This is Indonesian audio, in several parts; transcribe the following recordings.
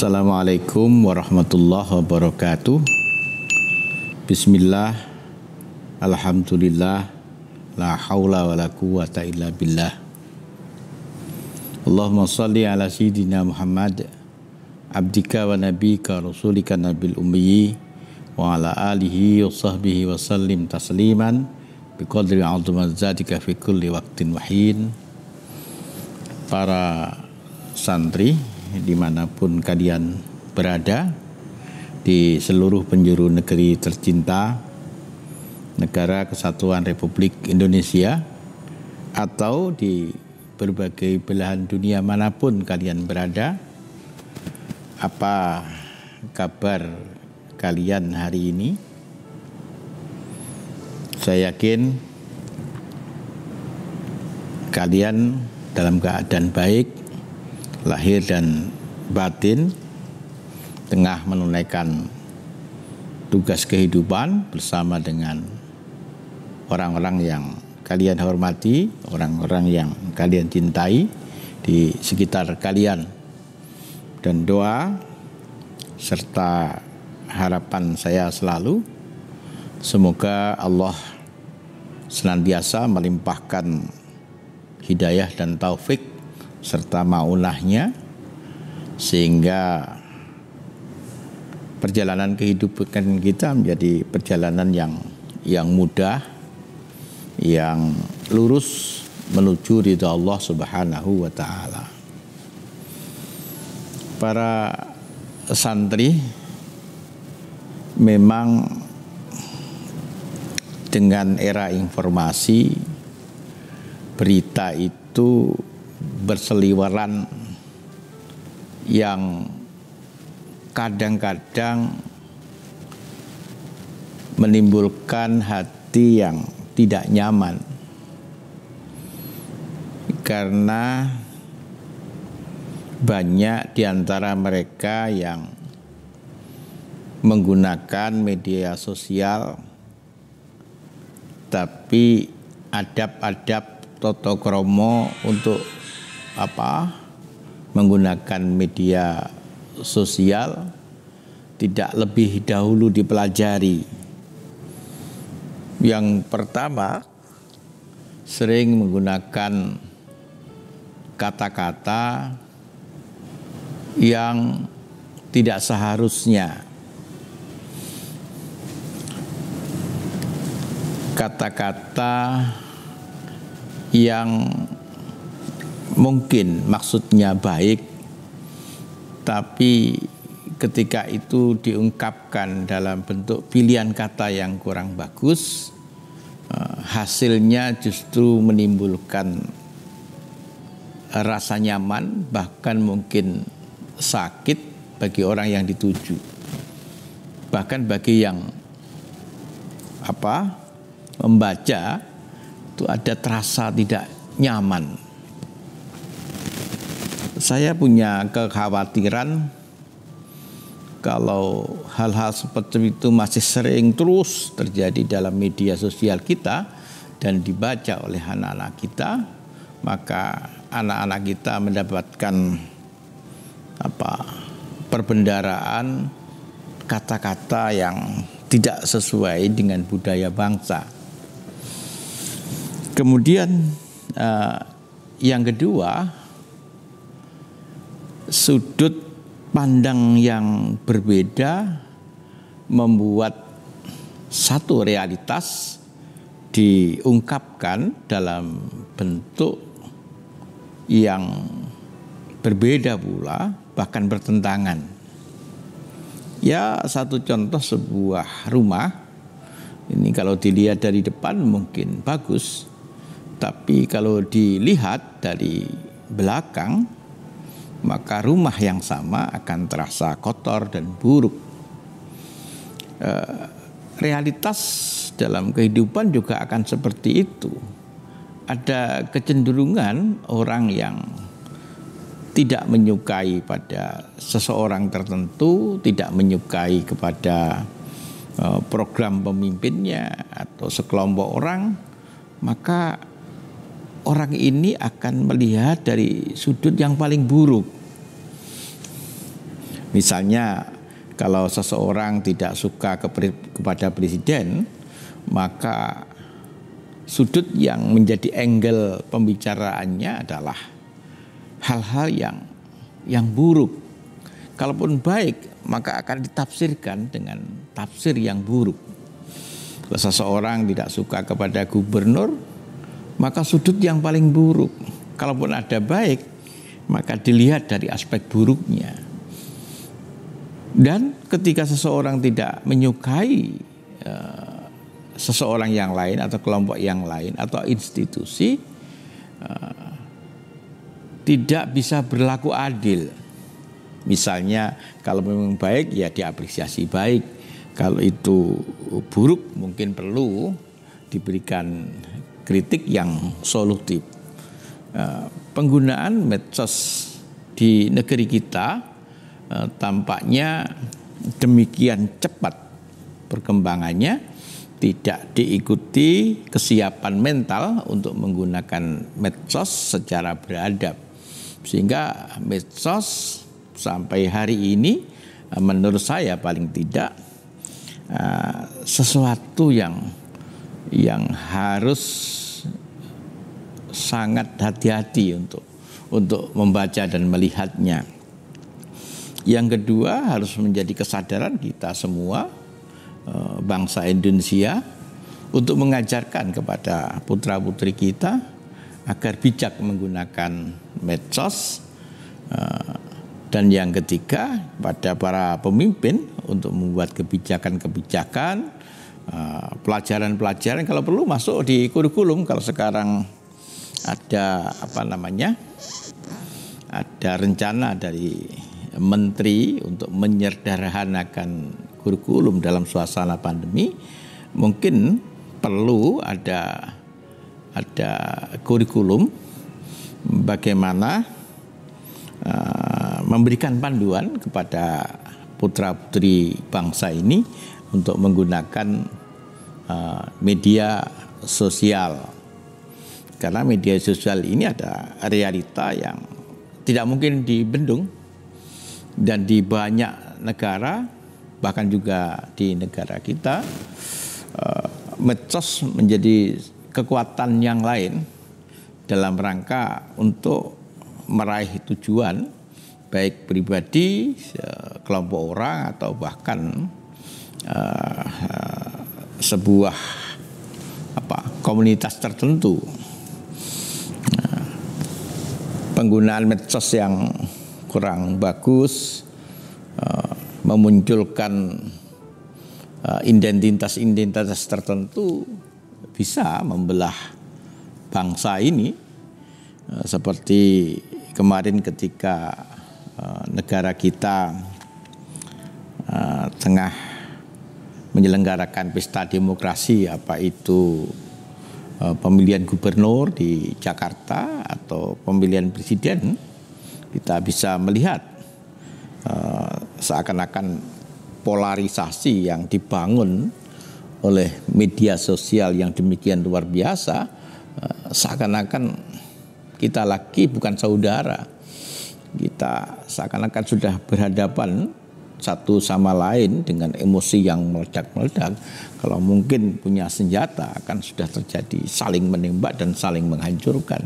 Assalamualaikum warahmatullahi wabarakatuh. Bismillah, alhamdulillah, la haula wa la quwata illa billah. Allahumma salli ala sayyidina Muhammad, abdika wa nabika rasulika nabil ummi, wa ala alihi wa sahbihi wa sallim tasliman biqadri azmazatika fi kulli waqtin wahin. Para santri dimanapun kalian berada di seluruh penjuru negeri tercinta Negara Kesatuan Republik Indonesia atau di berbagai belahan dunia manapun kalian berada, apa kabar kalian hari ini? Saya yakin kalian dalam keadaan baik lahir dan batin, tengah menunaikan tugas kehidupan bersama dengan orang-orang yang kalian hormati, orang-orang yang kalian cintai di sekitar kalian. Dan doa serta harapan saya selalu, semoga Allah senantiasa melimpahkan hidayah dan taufik serta maunahnya, sehingga perjalanan kehidupan kita menjadi perjalanan yang mudah, yang lurus menuju ridha Allah Subhanahu wa ta'ala. Para santri, memang dengan era informasi, berita itu berseliweran yang kadang-kadang menimbulkan hati yang tidak nyaman, karena banyak di antara mereka yang menggunakan media sosial tapi adab-adab toto kromo untuk menggunakan media sosial tidak lebih dahulu dipelajari. Yang pertama, sering menggunakan kata-kata yang tidak seharusnya, kata-kata yang mungkin maksudnya baik, tapi ketika itu diungkapkan dalam bentuk pilihan kata yang kurang bagus, hasilnya justru menimbulkan rasa nyaman, bahkan mungkin sakit bagi orang yang dituju, bahkan bagi yang membaca itu ada terasa tidak nyaman. Saya punya kekhawatiran kalau hal-hal seperti itu masih sering terus terjadi dalam media sosial kita dan dibaca oleh anak-anak kita, maka anak-anak kita mendapatkan perbendaharaan kata-kata yang tidak sesuai dengan budaya bangsa. Kemudian yang kedua, sudut pandang yang berbeda membuat satu realitas diungkapkan dalam bentuk yang berbeda pula, bahkan bertentangan. Ya, satu contoh, sebuah rumah ini kalau dilihat dari depan mungkin bagus, tapi kalau dilihat dari belakang, maka rumah yang sama akan terasa kotor dan buruk. Realitas dalam kehidupan juga akan seperti itu. Ada kecenderungan orang yang tidak menyukai pada seseorang tertentu, tidak menyukai kepada program pemimpinnya atau sekelompok orang, maka orang ini akan melihat dari sudut yang paling buruk. Misalnya kalau seseorang tidak suka kepada presiden, maka sudut yang menjadi angle pembicaraannya adalah hal-hal yang buruk. Kalaupun baik, maka akan ditafsirkan dengan tafsir yang buruk. Kalau seseorang tidak suka kepada gubernur, maka sudut yang paling buruk. Kalaupun ada baik, maka dilihat dari aspek buruknya. Dan ketika seseorang tidak menyukai seseorang yang lain atau kelompok yang lain atau institusi, tidak bisa berlaku adil. Misalnya kalau memang baik ya diapresiasi baik, kalau itu buruk mungkin perlu diberikan kritik yang solutif. Penggunaan medsos di negeri kita tampaknya demikian cepat perkembangannya, tidak diikuti kesiapan mental untuk menggunakan medsos secara beradab. Sehingga medsos sampai hari ini menurut saya paling tidak sesuatu yang harus sangat hati-hati untuk membaca dan melihatnya. Yang kedua, harus menjadi kesadaran kita semua bangsa Indonesia untuk mengajarkan kepada putra-putri kita agar bijak menggunakan medsos. Dan yang ketiga, pada para pemimpin untuk membuat kebijakan-kebijakan, pelajaran-pelajaran kalau perlu masuk di kurikulum. Kalau sekarang ada ada rencana dari menteri untuk menyederhanakan kurikulum dalam suasana pandemi, mungkin perlu ada kurikulum bagaimana memberikan panduan kepada putra-putri bangsa ini untuk menggunakan media sosial. Karena media sosial ini ada realita yang tidak mungkin dibendung. Dan di banyak negara, bahkan juga di negara kita, medsos menjadi kekuatan yang lain dalam rangka untuk meraih tujuan baik pribadi, kelompok orang, atau bahkan sebuah komunitas tertentu. Penggunaan medsos yang kurang bagus memunculkan identitas tertentu bisa membelah bangsa ini, seperti kemarin ketika negara kita tengah menyelenggarakan pesta demokrasi, apa itu pemilihan gubernur di Jakarta atau pemilihan presiden. Kita bisa melihat seakan-akan polarisasi yang dibangun oleh media sosial yang demikian luar biasa, seakan-akan kita lagi bukan saudara. Kita seakan-akan sudah berhadapan satu sama lain dengan emosi yang meledak-meledak. Kalau mungkin punya senjata akan sudah terjadi saling menembak dan saling menghancurkan.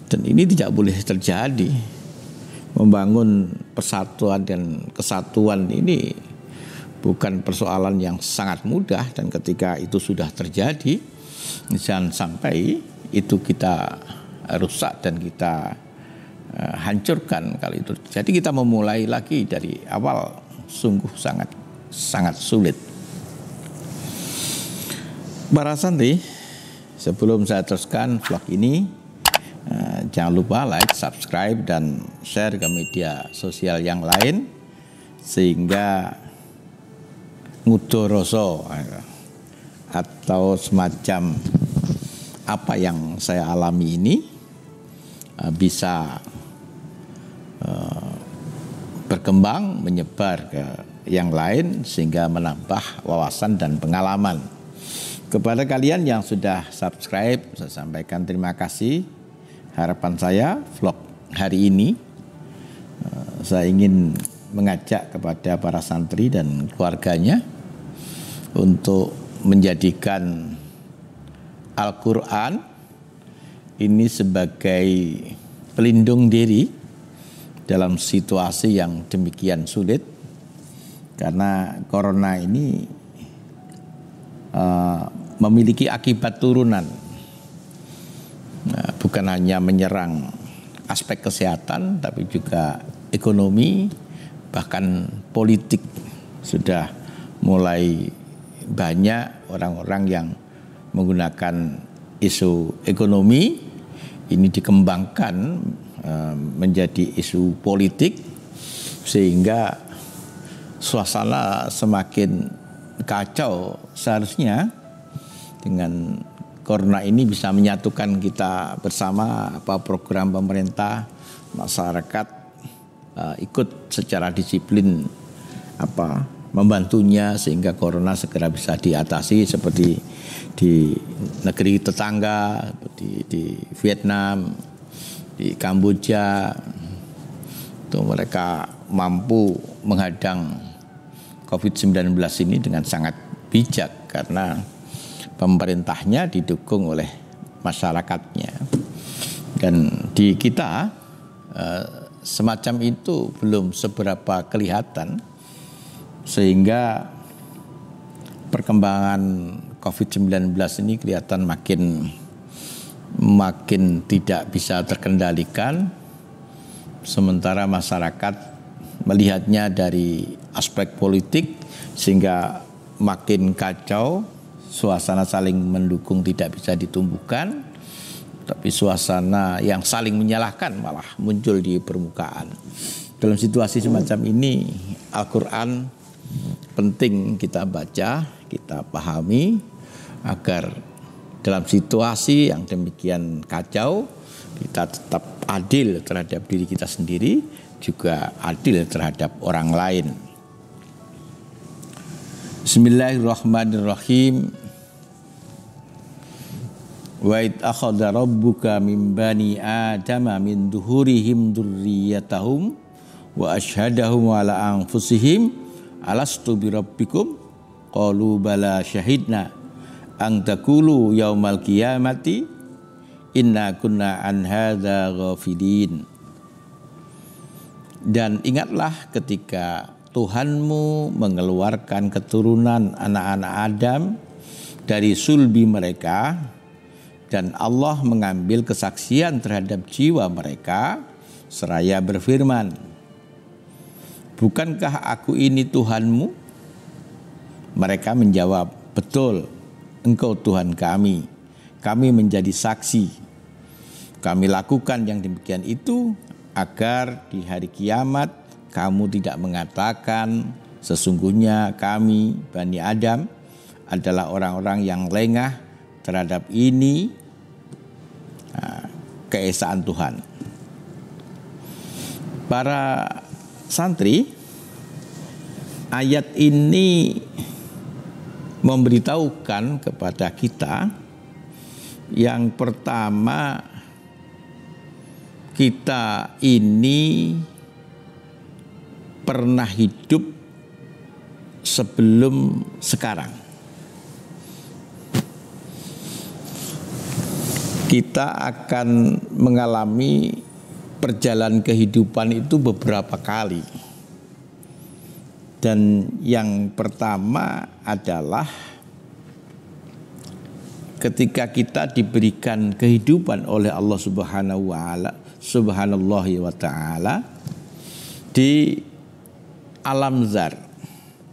Dan ini tidak boleh terjadi. Membangun persatuan dan kesatuan ini bukan persoalan yang sangat mudah, dan ketika itu sudah terjadi, jangan sampai itu kita rusak dan kita hancurkan. Kalau itu jadi, kita memulai lagi dari awal sungguh sangat sulit. Para santri, sebelum saya teruskan vlog ini, jangan lupa like, subscribe, dan share ke media sosial yang lain, sehingga ngudoroso atau semacam apa yang saya alami ini bisa berkembang, menyebar ke yang lain, sehingga menambah wawasan dan pengalaman. Kepada kalian yang sudah subscribe, saya sampaikan terima kasih. Harapan saya vlog hari ini saya ingin mengajak kepada para santri dan keluarganya untuk menjadikan Al-Quran ini sebagai pelindung diri dalam situasi yang demikian sulit, karena corona ini memiliki akibat turunan. Bukan hanya menyerang aspek kesehatan, tapi juga ekonomi, bahkan politik. Sudah mulai banyak orang-orang yang menggunakan isu ekonomi ini dikembangkan menjadi isu politik, sehingga suasana semakin kacau. Seharusnya dengan corona ini bisa menyatukan kita bersama, program pemerintah, masyarakat ikut secara disiplin membantunya sehingga corona segera bisa diatasi, seperti di negeri tetangga, seperti di Vietnam, di Kamboja, itu mereka mampu menghadang COVID-19 ini dengan sangat bijak karena pemerintahnya didukung oleh masyarakatnya. Dan di kita semacam itu belum seberapa kelihatan, sehingga perkembangan COVID-19 ini kelihatan makin tidak bisa terkendalikan, sementara masyarakat melihatnya dari aspek politik sehingga makin kacau. Suasana saling mendukung tidak bisa ditumbuhkan, tapi suasana yang saling menyalahkan malah muncul di permukaan. Dalam situasi semacam ini, Al-Quran penting kita baca, kita pahami, agar dalam situasi yang demikian kacau, kita tetap adil terhadap diri kita sendiri, juga adil terhadap orang lain. Bismillahirrahmanirrahim. Wa id akhadha rabbuka min bani adama min duhurihim dzurriyyatahum wa asyhadahum ala anfusihim alastu bi rabbikum qalu bala syahidna an taqulu yaumal qiyamati inna kunna an hadza ghafilin. Dan ingatlah ketika Tuhanmu mengeluarkan keturunan anak-anak Adam dari sulbi mereka, dan Allah mengambil kesaksian terhadap jiwa mereka seraya berfirman, bukankah aku ini Tuhanmu? Mereka menjawab, betul, engkau Tuhan kami. Kami menjadi saksi. Kami lakukan yang demikian itu agar di hari kiamat kamu tidak mengatakan sesungguhnya kami Bani Adam adalah orang-orang yang lengah terhadap ini keesaan Tuhan. Para santri, ayat ini memberitahukan kepada kita yang pertama, kita ini pernah hidup sebelum sekarang. Kita akan mengalami perjalanan kehidupan itu beberapa kali. Dan yang pertama adalah ketika kita diberikan kehidupan oleh Allah Subhanahu wa ta'ala di alam zar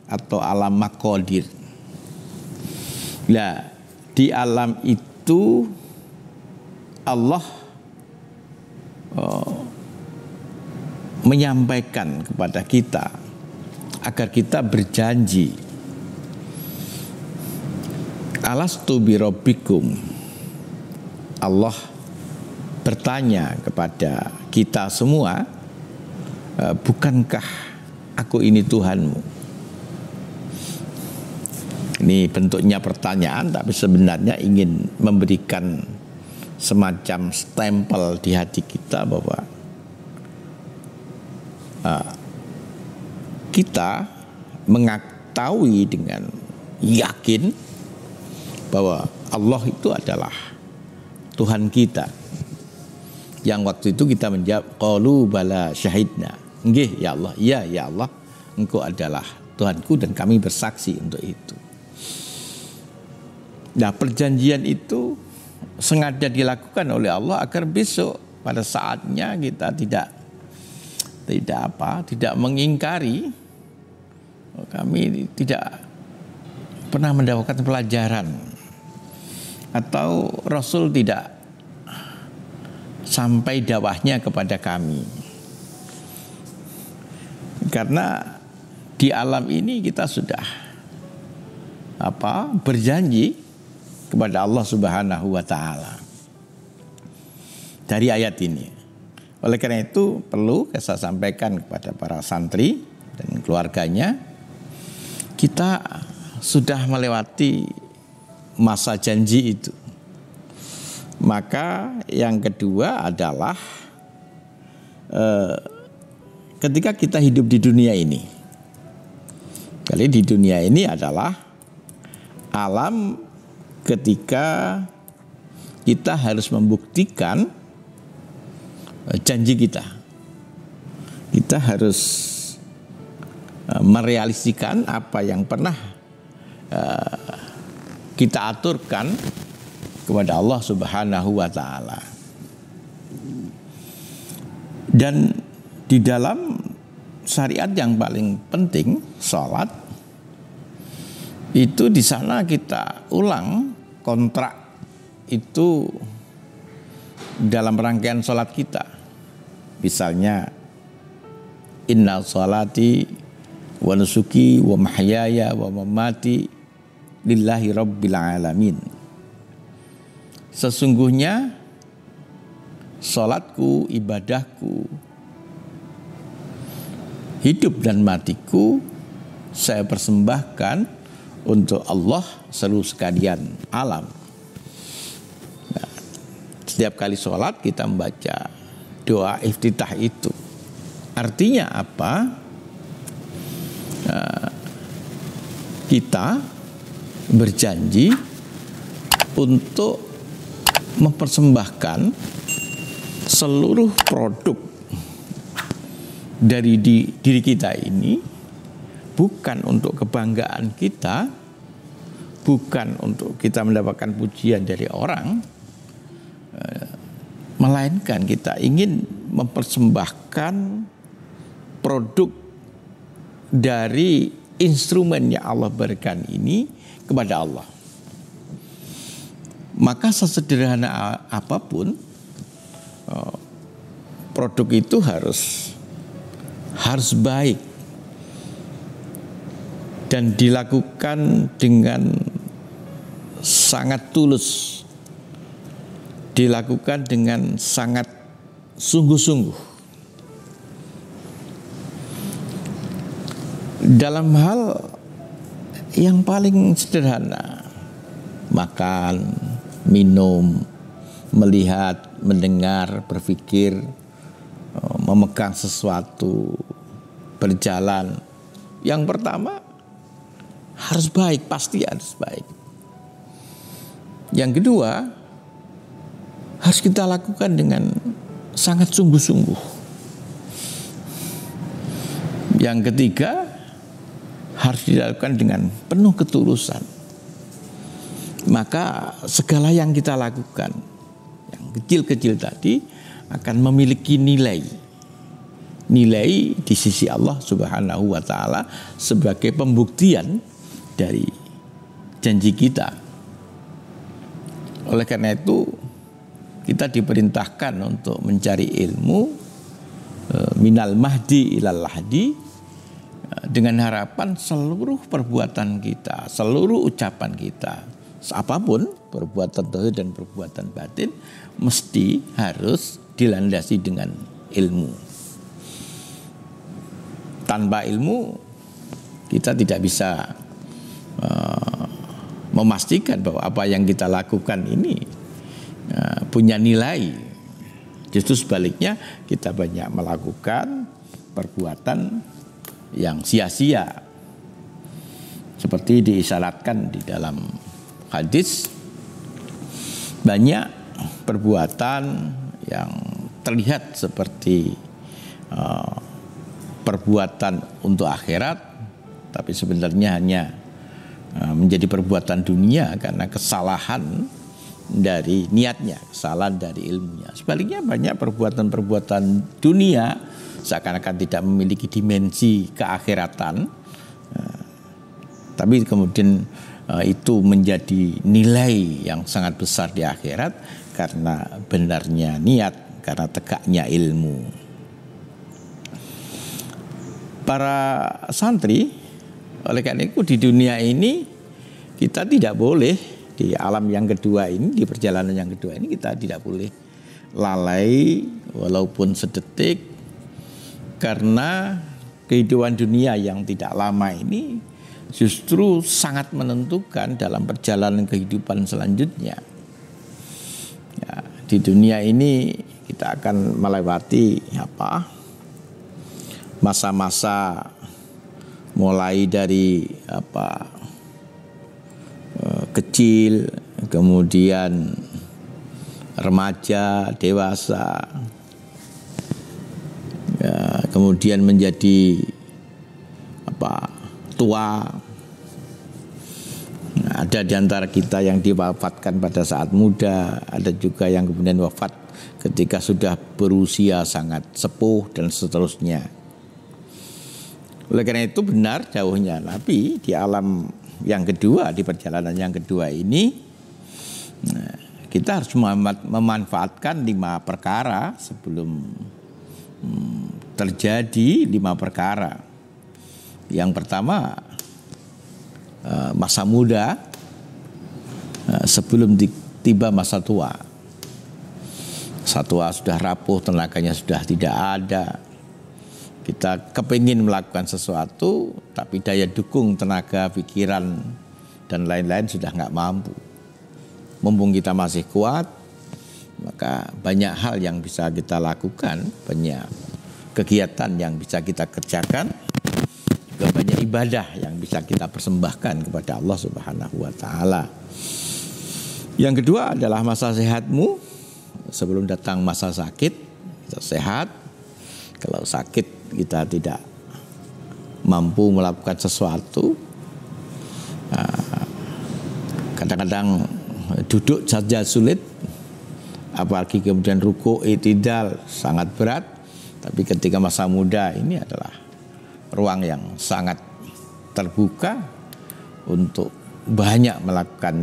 atau alam maqadir. Nah, di alam itu Allah menyampaikan kepada kita agar kita berjanji, alastu bi rabbikum. Allah bertanya kepada kita semua, bukankah aku ini Tuhanmu? Ini bentuknya pertanyaan, tapi sebenarnya ingin memberikan semacam stempel di hati kita bahwa kita mengetahui dengan yakin bahwa Allah itu adalah Tuhan kita. Yang waktu itu kita menjawab, qalu bala syahidna. Nggih ya Allah, iya ya Allah, Engkau adalah Tuhanku dan kami bersaksi untuk itu. Nah, perjanjian itu sengaja dilakukan oleh Allah agar besok pada saatnya kita tidak mengingkari. Kami tidak pernah mendapatkan pelajaran atau Rasul tidak sampai dakwahnya kepada kami. Karena di alam ini kita sudah berjanji kepada Allah Subhanahu wa taala dari ayat ini. Oleh karena itu perlu saya sampaikan kepada para santri dan keluarganya, kita sudah melewati masa janji itu. Maka yang kedua adalah ketika kita hidup di dunia ini. Kali di dunia ini adalah alam ketika kita harus membuktikan janji kita. Kita harus merealisasikan apa yang pernah kita aturkan kepada Allah Subhanahu wa taala. Dan di dalam syariat yang paling penting, salat, itu di sana kita ulang kontrak itu dalam rangkaian salat kita. Misalnya, inna salati wa nusuki wa mahyaya wa mamati lillahi rabbil alamin. Sesungguhnya salatku, ibadahku, hidup dan matiku saya persembahkan untuk Allah seluruh sekalian alam. Nah, setiap kali sholat kita membaca doa iftitah itu. Artinya apa? Kita berjanji untuk mempersembahkan seluruh produk dari diri kita ini bukan untuk kebanggaan kita, bukan untuk kita mendapatkan pujian dari orang, melainkan kita ingin mempersembahkan produk dari instrumen yang Allah berikan ini kepada Allah. Maka sesederhana apapun produk itu harus baik dan dilakukan dengan sangat tulus, dilakukan dengan sangat sungguh-sungguh. Dalam hal yang paling sederhana, makan, minum, melihat, mendengar, berpikir, memegang sesuatu, berjalan. Yang pertama harus baik, pasti harus baik. Yang kedua harus kita lakukan dengan sangat sungguh-sungguh. Yang ketiga harus dilakukan dengan penuh ketulusan. Maka segala yang kita lakukan, yang kecil-kecil tadi, akan memiliki nilai di sisi Allah Subhanahu wa taala sebagai pembuktian dari janji kita. Oleh karena itu kita diperintahkan untuk mencari ilmu minal mahdi ilal lahdi, dengan harapan seluruh perbuatan kita, seluruh ucapan kita, apapun perbuatan zahir dan perbuatan batin, mesti harus dilandasi dengan ilmu. Tanpa ilmu kita tidak bisa memastikan bahwa apa yang kita lakukan ini punya nilai. Justru sebaliknya, kita banyak melakukan perbuatan yang sia-sia. Seperti diisyaratkan di dalam hadis, banyak perbuatan yang terlihat seperti perbuatan untuk akhirat, tapi sebenarnya hanya menjadi perbuatan dunia karena kesalahan dari niatnya, kesalahan dari ilmunya. Sebaliknya banyak perbuatan-perbuatan dunia seakan-akan tidak memiliki dimensi keakhiratan, tapi kemudian itu menjadi nilai yang sangat besar di akhirat karena benarnya niat, karena tegaknya ilmu. Para santri, oleh karena itu di dunia ini kita tidak boleh, di alam yang kedua ini, di perjalanan yang kedua ini kita tidak boleh lalai walaupun sedetik, karena kehidupan dunia yang tidak lama ini justru sangat menentukan dalam perjalanan kehidupan selanjutnya. Ya, di dunia ini kita akan melewati masa-masa mulai dari kecil, kemudian remaja, dewasa, ya, kemudian menjadi tua. Nah, ada di antara kita yang diwafatkan pada saat muda, ada juga yang kemudian wafat ketika sudah berusia sangat sepuh dan seterusnya. Oleh karena itu benar dawuhnya Nabi, di alam yang kedua, di perjalanan yang kedua ini, kita harus memanfaatkan 5 perkara sebelum terjadi 5 perkara. Yang pertama, masa muda sebelum tiba masa tua. Masa tua sudah rapuh, tenaganya sudah tidak ada. Kita kepingin melakukan sesuatu, tapi daya dukung, tenaga, pikiran, dan lain-lain sudah nggak mampu. Mumpung kita masih kuat, maka banyak hal yang bisa kita lakukan, banyak kegiatan yang bisa kita kerjakan, juga banyak ibadah yang bisa kita persembahkan kepada Allah Subhanahu wa Ta'ala. Yang kedua adalah masa sehatmu sebelum datang masa sakit. Kita sehat. Kalau sakit kita tidak mampu melakukan sesuatu, kadang-kadang duduk saja sulit, apalagi kemudian ruku' i'tidal sangat berat. Tapi ketika masa muda ini adalah ruang yang sangat terbuka untuk banyak melakukan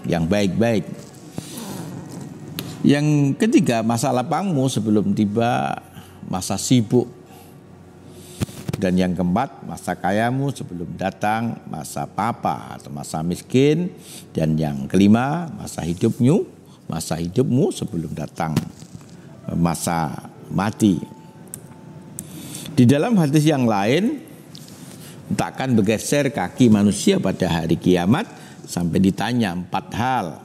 yang baik-baik. Yang ketiga, masa lapangmu sebelum tiba masa sibuk. Dan yang keempat, masa kayamu sebelum datang masa papa atau masa miskin. Dan yang kelima, masa hidupmu sebelum datang masa mati. Di dalam hadis yang lain, takkan bergeser kaki manusia pada hari kiamat sampai ditanya 4 hal.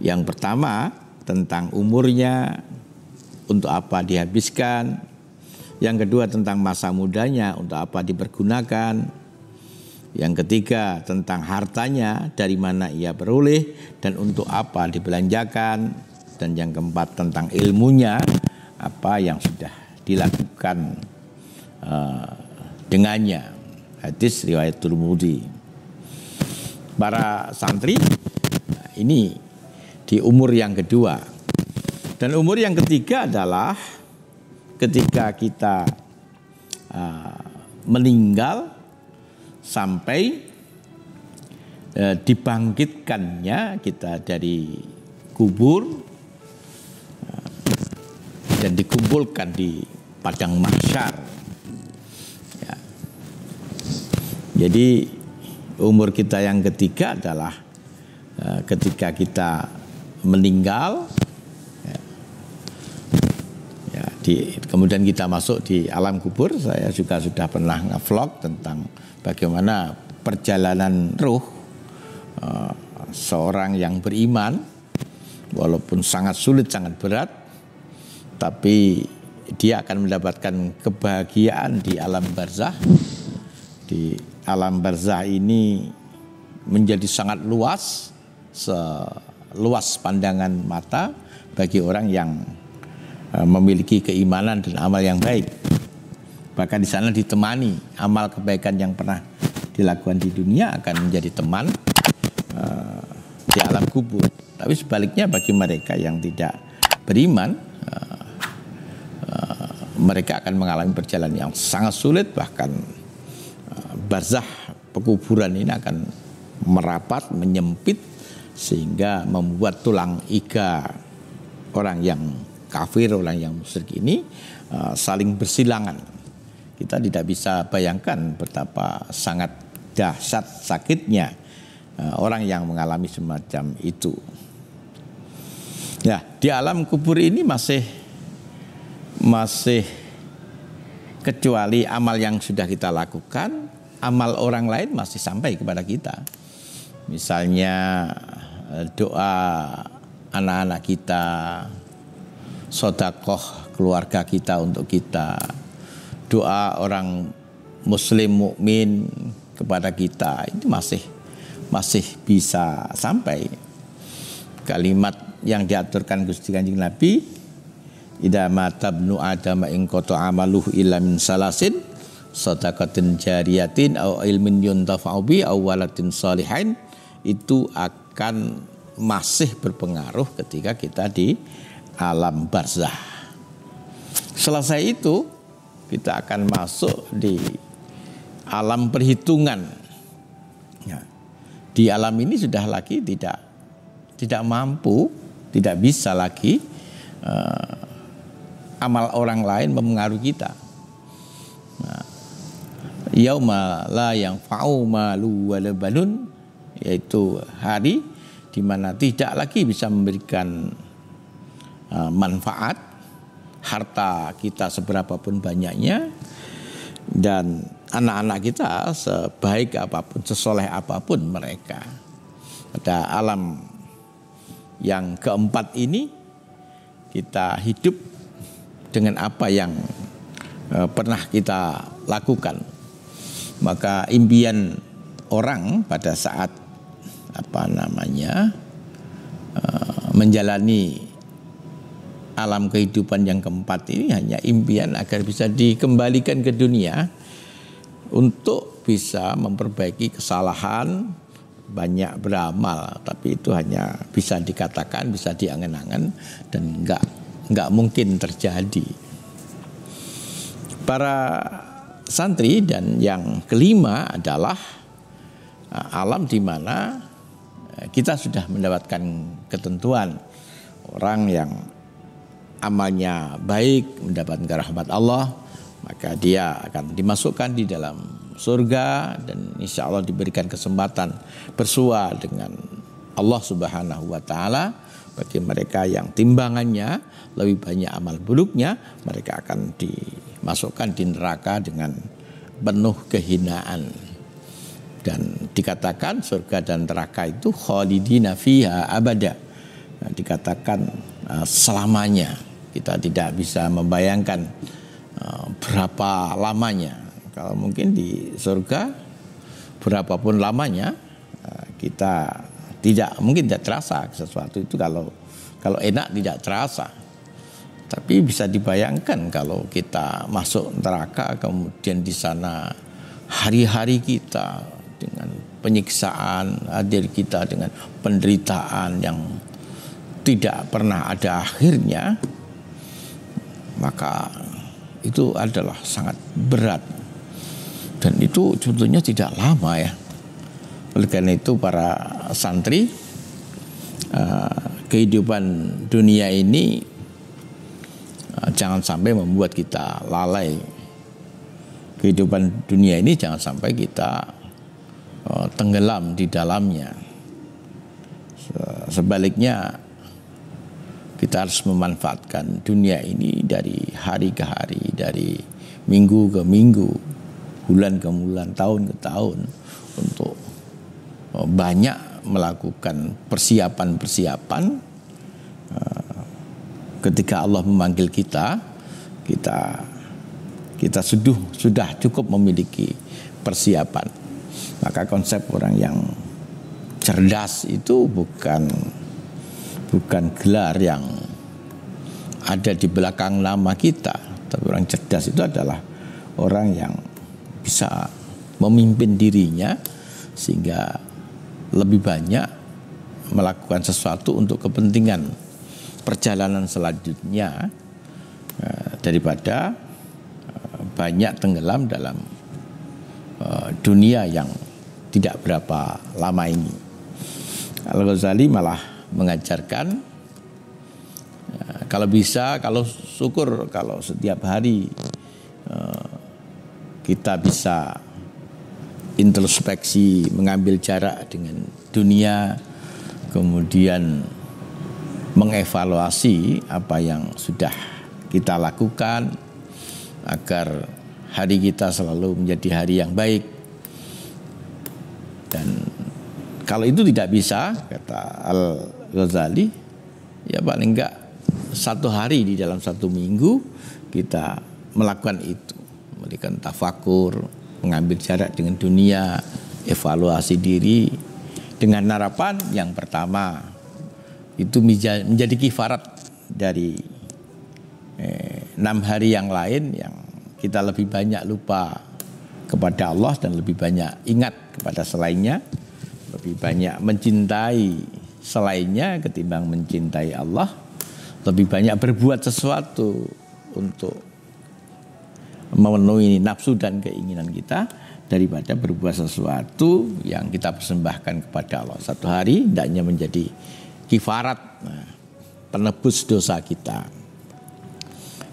Yang pertama, tentang umurnya, untuk apa dihabiskan. Yang kedua, tentang masa mudanya, untuk apa dipergunakan. Yang ketiga, tentang hartanya, dari mana ia beroleh dan untuk apa dibelanjakan. Dan yang keempat, tentang ilmunya, apa yang sudah dilakukan dengannya. Hadis riwayat Tirmidzi. Para santri, ini di umur yang kedua. Dan umur yang ketiga adalah ketika kita meninggal sampai dibangkitkannya kita dari kubur dan dikumpulkan di padang mahsyar. Ya. Jadi umur kita yang ketiga adalah ketika kita meninggal. Kemudian kita masuk di alam kubur. Saya juga sudah pernah nge-vlog tentang bagaimana perjalanan ruh seorang yang beriman, walaupun sangat sulit, sangat berat, tapi dia akan mendapatkan kebahagiaan di alam barzakh di alam barzah ini menjadi sangat luas, seluas pandangan mata bagi orang yang memiliki keimanan dan amal yang baik. Bahkan di sana ditemani amal kebaikan yang pernah dilakukan di dunia akan menjadi teman di alam kubur. Tapi sebaliknya bagi mereka yang tidak beriman, mereka akan mengalami perjalanan yang sangat sulit, bahkan barzah pekuburan ini akan merapat, menyempit sehingga membuat tulang iga orang yang kafir, orang yang musyrik ini saling bersilangan. Kita tidak bisa bayangkan betapa sangat dahsyat sakitnya orang yang mengalami semacam itu. Ya, di alam kubur ini masih kecuali amal yang sudah kita lakukan, amal orang lain masih sampai kepada kita. Misalnya doa anak-anak kita, sedekah keluarga kita untuk kita, doa orang muslim mukmin kepada kita, itu masih bisa sampai. Kalimat yang diaturkan Gusti Kanjeng Nabi, idza mata ibnu adam in qata amaluhu illa min salasin shadaqatin jariyatin au ilmin yuntafa'u bi au waladin shalihin, itu akan masih berpengaruh ketika kita di alam barzah. Selesai itu kita akan masuk di alam perhitungan. Ya. Di alam ini sudah lagi tidak mampu, tidak bisa lagi amal orang lain mempengaruhi kita. Yauma la yanfa'u malu wala banun, yaitu hari di mana tidak lagi bisa memberikan manfaat harta kita seberapapun banyaknya, dan anak-anak kita sebaik apapun, sesoleh apapun mereka. Pada alam yang keempat ini kita hidup dengan apa yang pernah kita lakukan. Maka impian orang pada saat menjalani alam kehidupan yang keempat ini hanya impian agar bisa dikembalikan ke dunia untuk bisa memperbaiki kesalahan, banyak beramal, tapi itu hanya bisa dikatakan, bisa diangan-angan, dan enggak mungkin terjadi. Para santri, dan yang kelima adalah alam di mana kita sudah mendapatkan ketentuan. Orang yang amalnya baik mendapatkan rahmat Allah, maka dia akan dimasukkan di dalam surga dan insya Allah diberikan kesempatan bersua dengan Allah Subhanahu wa Ta'ala. Bagi mereka yang timbangannya lebih banyak amal buruknya, mereka akan dimasukkan di neraka dengan penuh kehinaan. Dan dikatakan surga dan neraka itu khalidina fiha abada, dikatakan selamanya. Kita tidak bisa membayangkan berapa lamanya. Kalau mungkin di surga berapapun lamanya, kita mungkin tidak terasa sesuatu itu. Kalau enak tidak terasa. Tapi bisa dibayangkan kalau kita masuk neraka, kemudian di sana hari-hari kita dengan penyiksaan, hadir kita dengan penderitaan yang tidak pernah ada akhirnya, maka itu adalah sangat berat. Dan itu contohnya tidak lama ya. Oleh karena itu para santri, kehidupan dunia ini jangan sampai membuat kita lalai. Kehidupan dunia ini jangan sampai kita tenggelam di dalamnya. Sebaliknya kita harus memanfaatkan dunia ini dari hari ke hari, dari minggu ke minggu, bulan ke bulan, tahun ke tahun, untuk banyak melakukan persiapan-persiapan. Ketika Allah memanggil kita sudah cukup memiliki persiapan. Maka konsep orang yang cerdas itu bukan gelar yang ada di belakang nama kita, tapi orang cerdas itu adalah orang yang bisa memimpin dirinya sehingga lebih banyak melakukan sesuatu untuk kepentingan perjalanan selanjutnya daripada banyak tenggelam dalam dunia yang tidak berapa lama ini. Al-Ghazali malah mengajarkan kalau bisa, kalau syukur kalau setiap hari kita bisa introspeksi, mengambil jarak dengan dunia, kemudian mengevaluasi apa yang sudah kita lakukan agar hari kita selalu menjadi hari yang baik. Dan kalau itu tidak bisa, kata Al-Ghazali, ya paling enggak satu hari di dalam satu minggu kita melakukan itu, melakukan tafakur, mengambil jarak dengan dunia, evaluasi diri dengan harapan yang pertama itu menjadi kifarat dari 6 hari yang lain yang kita lebih banyak lupa kepada Allah dan lebih banyak ingat kepada selainnya, lebih banyak mencintai selainnya ketimbang mencintai Allah, lebih banyak berbuat sesuatu untuk memenuhi nafsu dan keinginan kita daripada berbuat sesuatu yang kita persembahkan kepada Allah. Satu hari hendaknya menjadi kifarat, penebus dosa kita.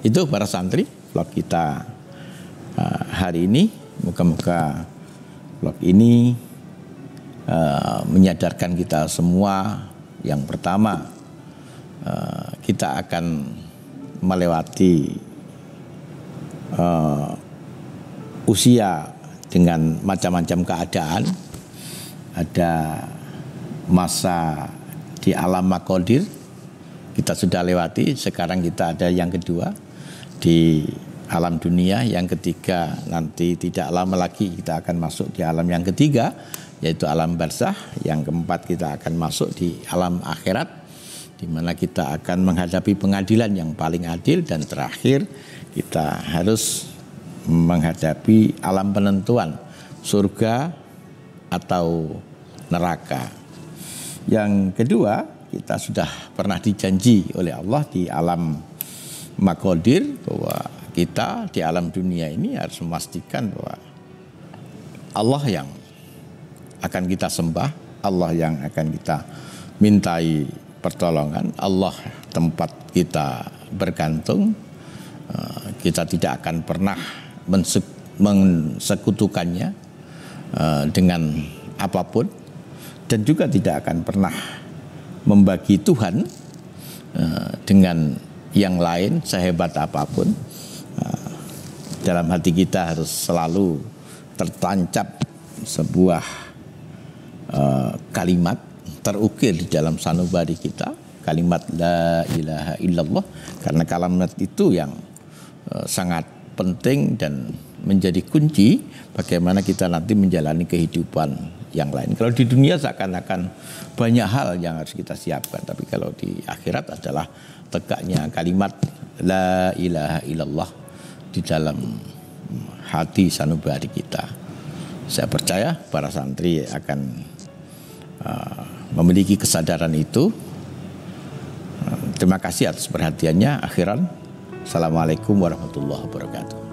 Itu para santri vlog kita hari ini. Moga-moga vlog ini menyadarkan kita semua. Yang pertama, kita akan melewati usia dengan macam-macam keadaan. Ada masa di alam maqadir, kita sudah lewati. Sekarang kita ada yang kedua di alam dunia. Yang ketiga nanti tidak lama lagi kita akan masuk di alam yang ketiga, yaitu alam barzakh. Yang keempat kita akan masuk di alam akhirat, di mana kita akan menghadapi pengadilan yang paling adil. Dan terakhir kita harus menghadapi alam penentuan, surga atau neraka. Yang kedua, kita sudah pernah dijanji oleh Allah di alam maqadir bahwa kita di alam dunia ini harus memastikan bahwa Allah yang akan kita sembah, Allah yang akan kita mintai pertolongan, Allah tempat kita bergantung. Kita tidak akan pernah mensekutukannya dengan apapun, dan juga tidak akan pernah membagi Tuhan dengan yang lain sehebat apapun. Dalam hati kita harus selalu tertancap sebuah kalimat terukir di dalam sanubari kita, kalimat la ilaha illallah, karena kalimat itu yang sangat penting dan menjadi kunci bagaimana kita nanti menjalani kehidupan yang lain. Kalau di dunia seakan-akan banyak hal yang harus kita siapkan, tapi kalau di akhirat adalah tegaknya kalimat la ilaha illallah di dalam hati sanubari kita. Saya percaya para santri akan memiliki kesadaran itu. Terima kasih atas perhatiannya. Akhiran, assalamualaikum warahmatullahi wabarakatuh.